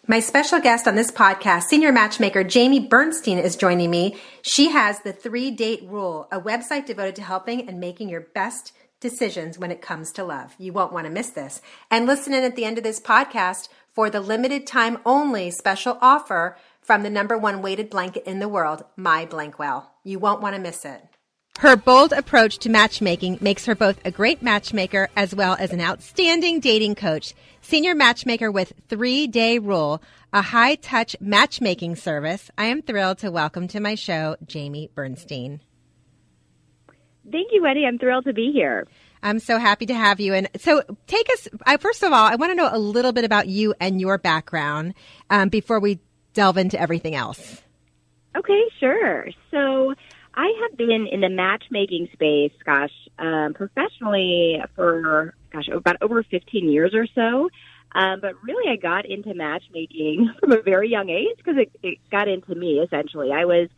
My special guest on this podcast, senior matchmaker Jaime Bernstein, is joining me. She has the 3-Date Rule, a website devoted to helping and making your best decisions when it comes to love. You won't want to miss this. And listen in at the end of this podcast for the limited time only special offer from the #1 weighted blanket in the world, My Blankwell. You won't want to miss it. Her bold approach to matchmaking makes her both a great matchmaker as well as an outstanding dating coach. Senior matchmaker with 3-Day Rule, a high-touch matchmaking service. I am thrilled to welcome to my show Jaime Bernstein. Thank you, Wendy. I'm thrilled to be here. I'm so happy to have you. And so take us, first of all, I want to know a little bit about you and your background before we delve into everything else. Okay, sure. So I have been in the matchmaking space, professionally for, about over 15 years or so. But really, I got into matchmaking from a very young age because it got into me, essentially. I was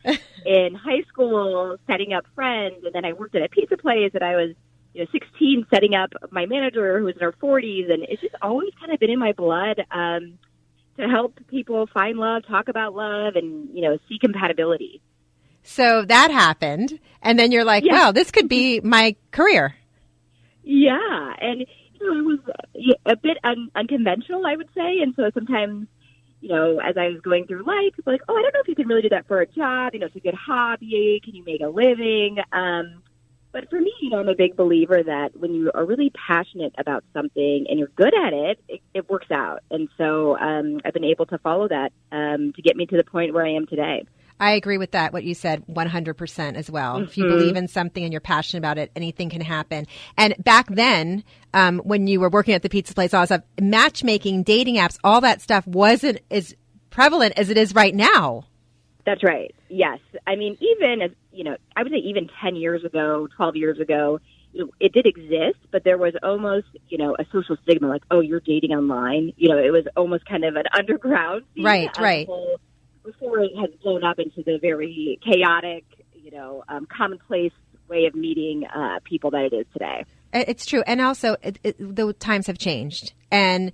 in high school setting up friends, and then I worked at a pizza place, and I was 16 setting up my manager who was in her 40s, and it's just always kind of been in my blood to help people find love, talk about love, and, see compatibility. So that happened, and then you're like, yeah. Wow, this could be my career. Yeah, and it was a bit unconventional, I would say, and so sometimes, as I was going through life, people were like, I don't know if you can really do that for a job, it's a good hobby, can you make a living? But for me, I'm a big believer that when you are really passionate about something and you're good at it, it works out, and so I've been able to follow that to get me to the point where I am today. I agree with that, what you said, 100% as well. Mm-hmm. If you believe in something and you're passionate about it, anything can happen. And back then, when you were working at the pizza place, all that stuff, matchmaking, dating apps, all that stuff wasn't as prevalent as it is right now. That's right. Yes. I mean, even as, I would say even 10 years ago, 12 years ago, it did exist, but there was almost, a social stigma like, you're dating online. It was almost kind of an underground scene. Right. Before it has blown up into the very chaotic, commonplace way of meeting people that it is today. It's true. And also, the times have changed. And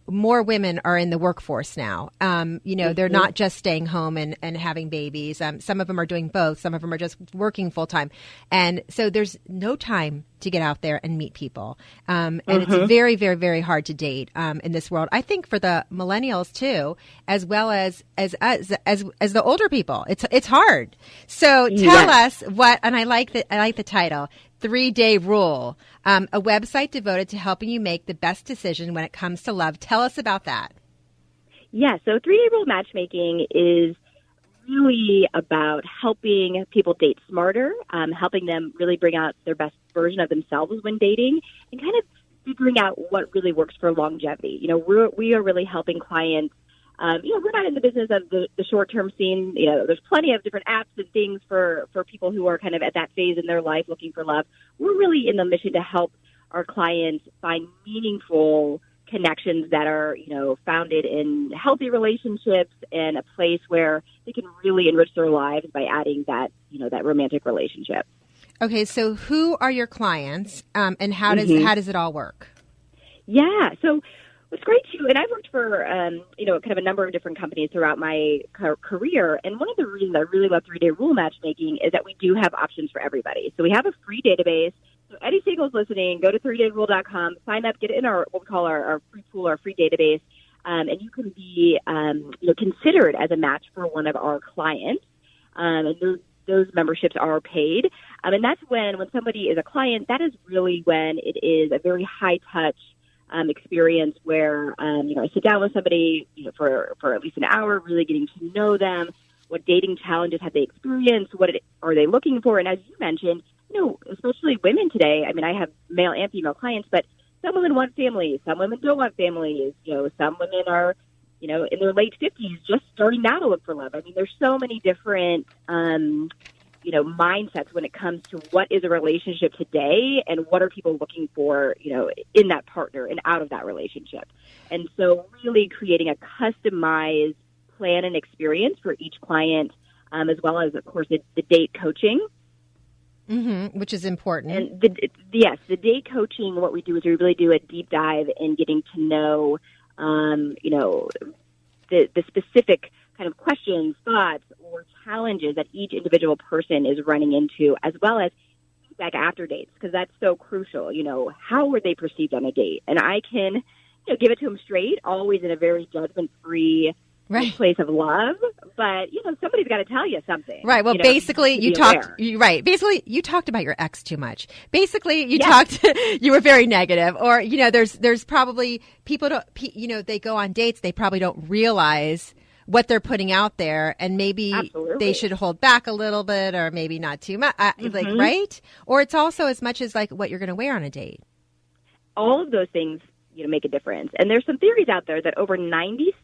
more women are in the workforce now. They're not just staying home and having babies. Some of them are doing both. Some of them are just working full time. And so there's no time to get out there and meet people. And it's very, very, very hard to date in this world. I think for the millennials, too, as well as the older people. It's hard. So tell us what, and I like the title, 3-Day Rule, a website devoted to helping you make the best decision when it comes to love. Tell us about that. Yeah, so 3-Day Rule matchmaking is really about helping people date smarter, helping them really bring out their best version of themselves when dating, and kind of figuring out what really works for longevity. We are really helping clients. We're not in the business of the short-term scene. There's plenty of different apps and things for people who are kind of at that phase in their life looking for love. We're really in the mission to help our clients find meaningful connections that are, founded in healthy relationships and a place where they can really enrich their lives by adding that, that romantic relationship. Okay, so who are your clients, and how does it all work? Yeah, so what's great too, and I've worked for, kind of a number of different companies throughout my career, and one of the reasons I really love 3-Day Rule matchmaking is that we do have options for everybody. So we have a free database. So any singles listening, go to 3dayrule.com, sign up, get in what we call our free pool, our free database, and you can be considered as a match for one of our clients. And those memberships are paid. And that's when somebody is a client, that is really when it is a very high-touch experience where, I sit down with somebody, for at least an hour, really getting to know them. What dating challenges have they experienced? What are they looking for? And as you mentioned, especially women today, I mean, I have male and female clients, but some women want families, some women don't want families. Some women are, in their late 50s just starting now to look for love. I mean, there's so many different, mindsets when it comes to what is a relationship today and what are people looking for, in that partner and out of that relationship. And so really creating a customized plan and experience for each client, as well as, of course, the date coaching. Which is important. And the date coaching, what we do is we really do a deep dive in getting to know, the specific kind of questions, thoughts, or challenges that each individual person is running into, as well as feedback after dates, because that's so crucial. How were they perceived on a date? And I can give it to them straight, always in a very judgment-free place of love, but somebody's got to tell you something. Right. Well, basically, you talked about your ex too much. Basically, you were very negative, or there's probably people they go on dates, they probably don't realize what they're putting out there, and maybe they should hold back a little bit, or maybe not too much, right? Or it's also as much as like what you're going to wear on a date. All of those things make a difference. And there's some theories out there that over 97%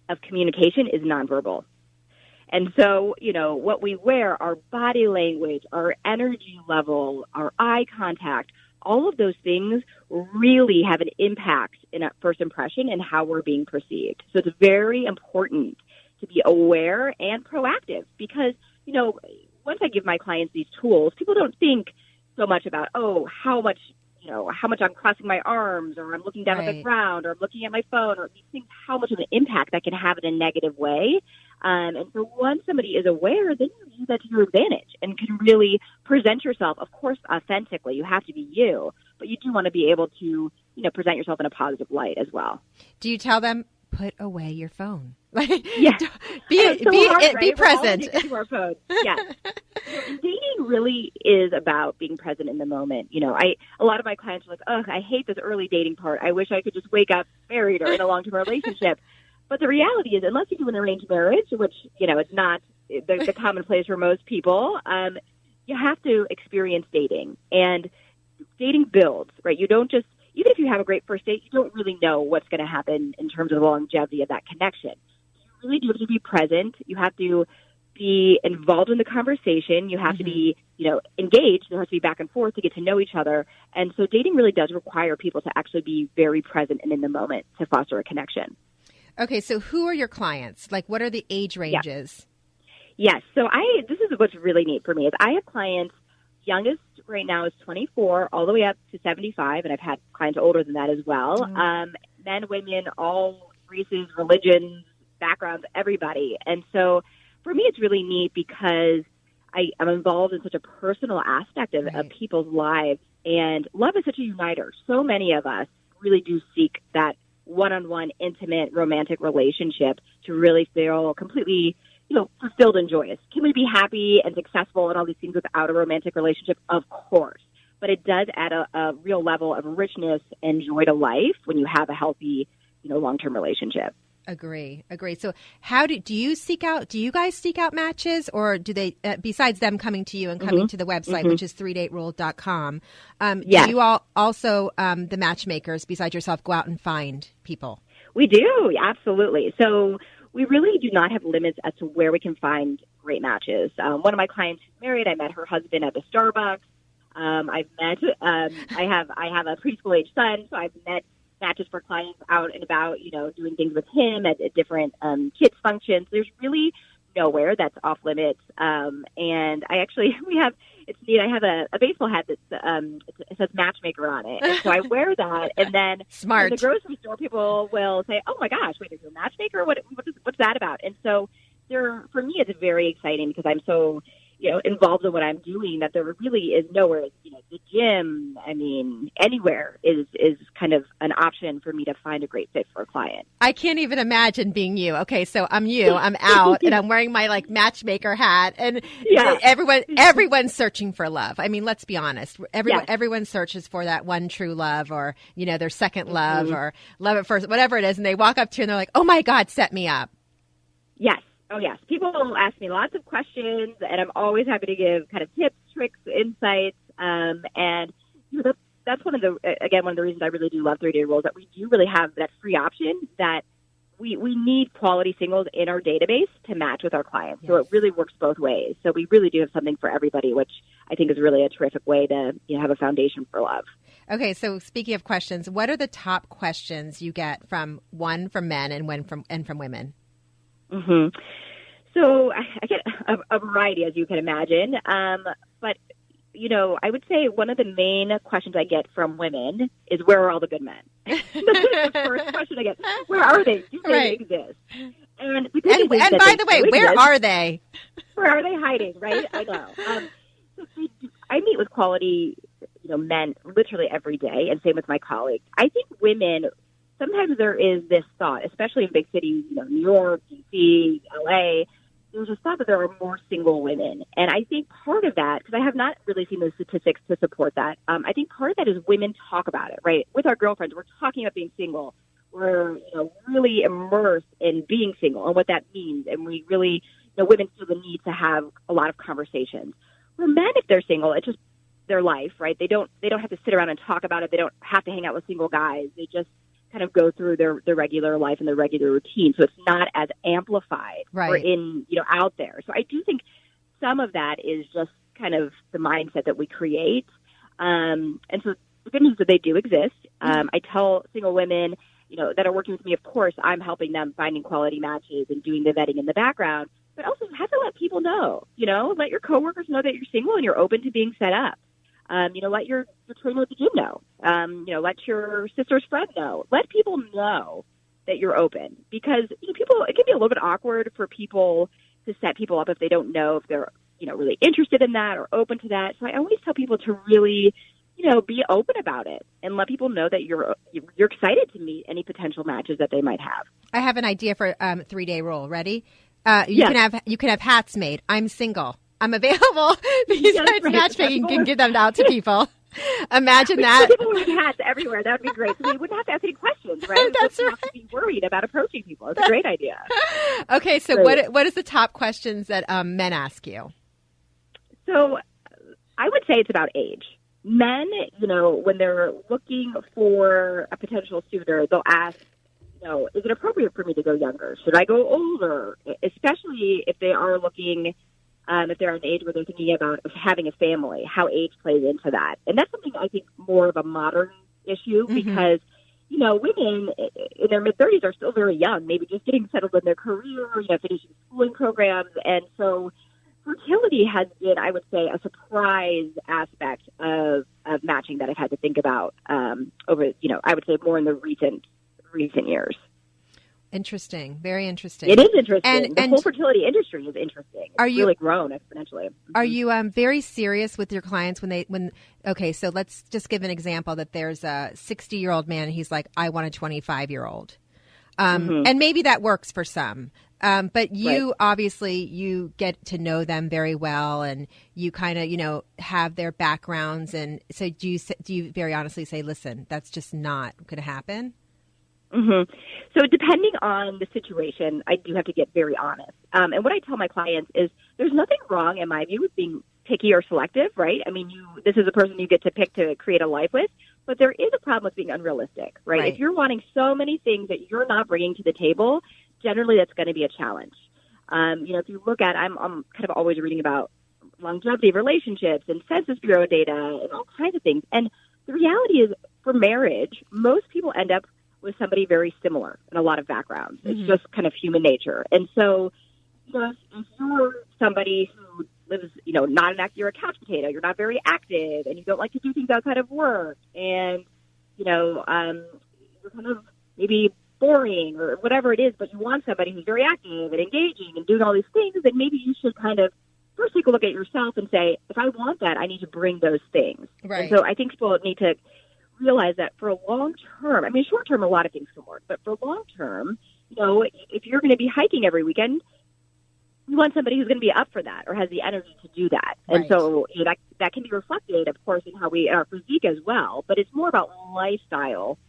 of communication is nonverbal. And so, what we wear, our body language, our energy level, our eye contact, all of those things really have an impact in a first impression and how we're being perceived. So it's very important to be aware and proactive because, once I give my clients these tools, people don't think so much about, how much I'm crossing my arms, or I'm looking down at the ground, or I'm looking at my phone, or these things, how much of an impact that can have in a negative way. And so once somebody is aware, then you use that to your advantage and can really present yourself, of course, authentically. You have to be you, but you do want to be able to, present yourself in a positive light as well. Do you tell them, put away your phone? Be present. To our phones. Yes. Dating really is about being present in the moment. A lot of my clients are like, I hate this early dating part. I wish I could just wake up married or in a long-term relationship. But the reality is, unless you do an arranged marriage, which, it's not the commonplace for most people, you have to experience dating. And dating builds, right? You don't just, even if you have a great first date, you don't really know what's going to happen in terms of the longevity of that connection. You really do have to be present. You have to be involved in the conversation. You have to be, engaged. There has to be back and forth to get to know each other. And so dating really does require people to actually be very present and in the moment to foster a connection. Okay, so who are your clients? Like, what are the age ranges? Yes. So this is what's really neat for me is I have clients, youngest right now is 24, all the way up to 75, and I've had clients older than that as well. Men, women, all races, religions, backgrounds, everybody. And so for me, it's really neat because I'm involved in such a personal aspect of people's lives, and love is such a uniter. So many of us really do seek that one-on-one, intimate, romantic relationship to really feel completely, fulfilled and joyous. Can we be happy and successful and all these things without a romantic relationship? Of course. But it does add a real level of richness and joy to life when you have a healthy, long-term relationship. Agree. So how do you guys seek out matches, or do they, besides them coming to you and coming to the website, which is 3daterule.com, do you all also, the matchmakers, besides yourself, go out and find people? We do. Absolutely. So we really do not have limits as to where we can find great matches. One of my clients who's married, I met her husband at the Starbucks. I have a preschool age son, so I've met matches for clients out and about, doing things with him at different kids functions. There's really nowhere that's off limits. And it's neat. I have a baseball hat that it says Matchmaker on it. And so I wear that, and then in the grocery store, people will say, "Oh my gosh, wait, is there a Matchmaker? What's that about?" And so for me, it's very exciting because I'm so involved in what I'm doing that there really is nowhere, the gym, anywhere is kind of an option for me to find a great fit for a client. I can't even imagine being you. Okay, so I'm you, I'm out, and I'm wearing my matchmaker hat, and everyone's searching for love. Let's be honest. Everyone searches for that one true love, or, their second love, or love at first, whatever it is, and they walk up to you and they're like, "Oh my God, set me up." Yes. Oh, yes. People will ask me lots of questions, and I'm always happy to give kind of tips, tricks, insights. And that's one of the reasons I really do love 3-Day Rules, that we do really have that free option that we need quality singles in our database to match with our clients. Yes. So it really works both ways. So we really do have something for everybody, which I think is really a terrific way to have a foundation for love. Okay, so speaking of questions, what are the top questions you get from men and from women? So I get a variety, as you can imagine. But I would say one of the main questions I get from women is, where are all the good men? That's the first question I get. Where are they? Do they exist? And by the way, where are they? Where are they hiding, right? I know. I meet with quality, men literally every day, and same with my colleagues. I think women, sometimes there is this thought, especially in big cities, New York, D.C., L.A., there's a thought that there are more single women. And I think part of that, because I have not really seen the statistics to support that, I think part of that is women talk about it, right? With our girlfriends, we're talking about being single. We're, really immersed in being single and what that means. And we really, women feel the need to have a lot of conversations. For men, if they're single, it's just their life, right? They don't have to sit around and talk about it. They don't have to hang out with single guys. They just kind of go through their regular life and their regular routine. So it's not as amplified or out there. So I do think some of that is just kind of the mindset that we create. And so the good news is that they do exist. I tell single women, that are working with me, of course, I'm helping them finding quality matches and doing the vetting in the background, but also have to let people know, let your coworkers know that you're single and you're open to being set up. Let your trainer at the gym know. Let your sister's friend know. Let people know that you're open, because it can be a little bit awkward for people to set people up if they don't know if they're really interested in that or open to that. So I always tell people to really be open about it and let people know that you're excited to meet any potential matches that they might have. I have an idea for 3-day rule. Ready? You can have hats made. I'm single. I'm available. Besides matchmaking, can give them out to people. Imagine that. People with hats everywhere. That would be great. So they wouldn't have to ask any questions, right? That's right. Have to be worried about approaching people. It's a great idea. Okay, so what is the top questions that men ask you? So I would say it's about age. Men, when they're looking for a potential suitor, they'll ask, is it appropriate for me to go younger? Should I go older? Especially if they are looking, if they're at an age where they're thinking about having a family, how age plays into that. And that's something I think more of a modern issue, because, women in their mid-30s are still very young, maybe just getting settled in their career, finishing schooling programs. And so fertility has been, I would say, a surprise aspect of matching that I've had to think about over, I would say more in the recent years. Interesting. Very interesting. It is interesting. The whole fertility industry is interesting. It's really grown exponentially. Are you very serious with your clients okay, so let's just give an example that there's a 60-year-old man and he's like, I want a 25-year-old. And maybe that works for some. But you obviously you get to know them very well, and you kind of, have their backgrounds. And so do you very honestly say, listen, that's just not going to happen? Mm-hmm. So depending on the situation, I do have to get very honest. And what I tell my clients is there's nothing wrong, in my view, with being picky or selective, right? I mean, this is a person you get to pick to create a life with, but there is a problem with being unrealistic, right? If you're wanting so many things that you're not bringing to the table, generally that's going to be a challenge. If you look at, I'm kind of always reading about longevity of relationships and Census Bureau data and all kinds of things. And the reality is, for marriage, most people end up with somebody very similar in a lot of backgrounds. It's just kind of human nature. And so, if you're somebody who lives, you're a couch potato, you're not very active, and you don't like to do things outside of work, and, you're kind of maybe boring or whatever it is, but you want somebody who's very active and engaging and doing all these things, then maybe you should kind of first take a look at yourself and say, if I want that, I need to bring those things. Right. And so I think people need to realize that for a long term, I mean, short term, a lot of things can work, but for long term, if you're going to be hiking every weekend, you want somebody who's going to be up for that or has the energy to do that. Right. And so that can be reflected, of course, in our physique as well, but it's more about lifestyle,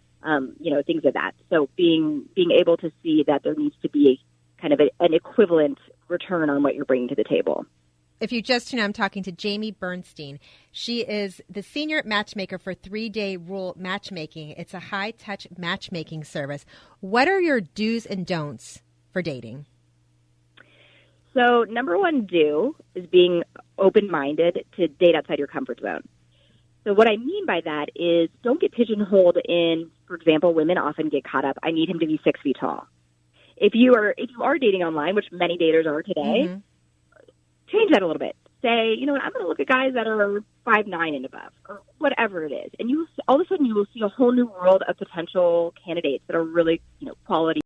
things of that. So being able to see that there needs to be kind of an equivalent return on what you're bringing to the table. If you just I'm talking to Jaime Bernstein. She is the senior matchmaker for 3-Day Rule Matchmaking. It's a high-touch matchmaking service. What are your do's and don'ts for dating? So number one do is being open-minded to date outside your comfort zone. So what I mean by that is don't get pigeonholed in, for example, women often get caught up, I need him to be 6 feet tall. If you are dating online, which many daters are today, change that a little bit. say, you know what, I'm going to look at guys that are 5'9" and above, or whatever it is. And all of a sudden you will see a whole new world of potential candidates that are really, quality